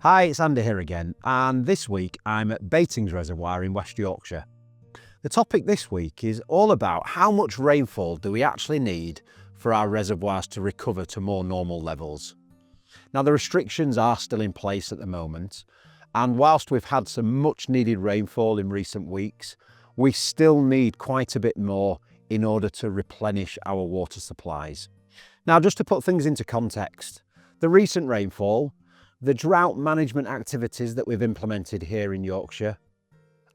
Hi, it's Andy here again, and this week I'm at Baitings Reservoir in West Yorkshire. The topic this week is all about how much rainfall do we actually need for our reservoirs to recover to more normal levels. Now, the restrictions are still in place at the moment, and whilst we've had some much needed rainfall in recent weeks, we still need quite a bit more in order to replenish our water supplies. Now, just to put things into context, the recent rainfall, the drought management activities that we've implemented here in Yorkshire,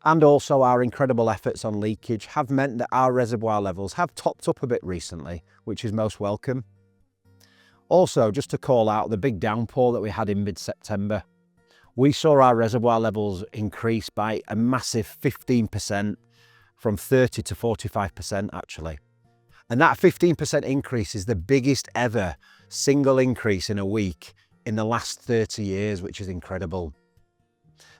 and also our incredible efforts on leakage have meant that our reservoir levels have topped up a bit recently, which is most welcome. Also, just to call out the big downpour that we had in mid-September, we saw our reservoir levels increase by a massive 15%, from 30 to 45% actually. And that 15% increase is the biggest ever single increase in a week in the last 30 years, which is incredible.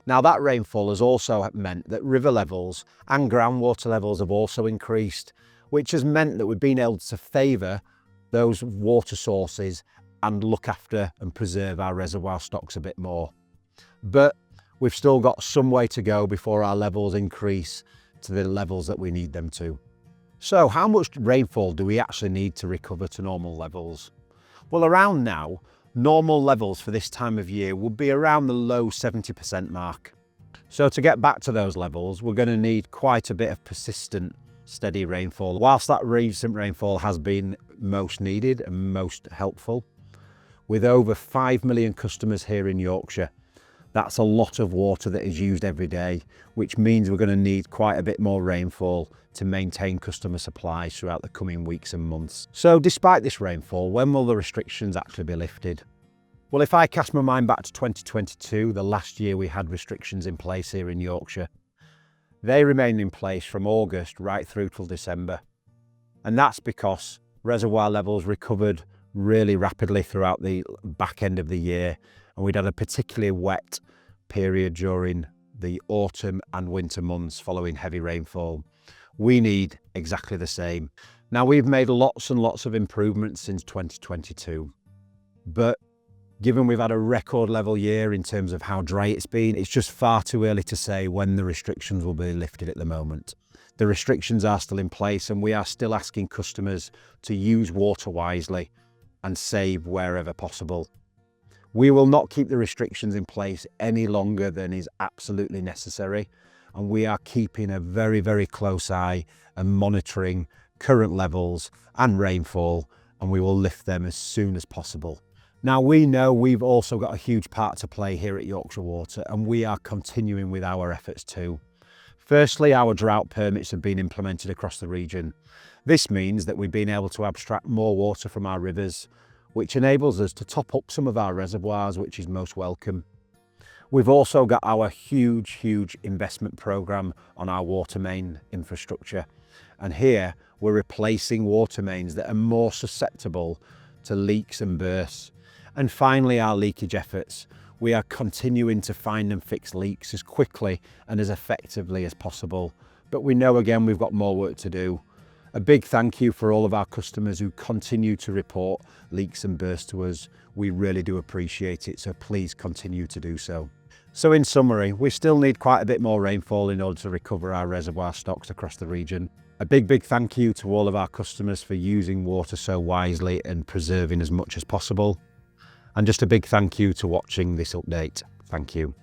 Now, that rainfall has also meant that river levels and groundwater levels have also increased, which has meant that we've been able to favour those water sources and look after and preserve our reservoir stocks a bit more. But we've still got some way to go before our levels increase to the levels that we need them to. So how much rainfall do we actually need to recover to normal levels? Well, around now, normal levels for this time of year would be around the low 70% mark. So to get back to those levels, we're going to need quite a bit of persistent, steady rainfall. Whilst that recent rainfall has been most needed and most helpful, with over 5 million customers here in Yorkshire, that's a lot of water that is used every day, which means we're going to need quite a bit more rainfall to maintain customer supplies throughout the coming weeks and months. So despite this rainfall, when will the restrictions actually be lifted? Well, if I cast my mind back to 2022, the last year we had restrictions in place here in Yorkshire, they remained in place from August right through till December. And that's because reservoir levels recovered really rapidly throughout the back end of the year, and we'd had a particularly wet period during the autumn and winter months following heavy rainfall. We need exactly the same. Now, we've made lots and lots of improvements since 2022, but given we've had a record level year in terms of how dry it's been, it's just far too early to say when the restrictions will be lifted at the moment. The restrictions are still in place, and we are still asking customers to use water wisely and save wherever possible. We will not keep the restrictions in place any longer than is absolutely necessary, and we are keeping a very, very close eye and monitoring current levels and rainfall, and we will lift them as soon as possible. Now, we know we've also got a huge part to play here at Yorkshire Water, and we are continuing with our efforts too. Firstly, our drought permits have been implemented across the region. This means that we've been able to abstract more water from our rivers, which enables us to top up some of our reservoirs, which is most welcome. We've also got our huge investment programme on our water main infrastructure. And here we're replacing water mains that are more susceptible to leaks and bursts. And finally, our leakage efforts. We are continuing to find and fix leaks as quickly and as effectively as possible. But we know again, we've got more work to do. A big thank you for all of our customers who continue to report leaks and bursts to us. We really do appreciate it, so please continue to do so. So in summary, we still need quite a bit more rainfall in order to recover our reservoir stocks across the region. A big thank you to all of our customers for using water so wisely and preserving as much as possible. And just a big thank you to watching this update. Thank you.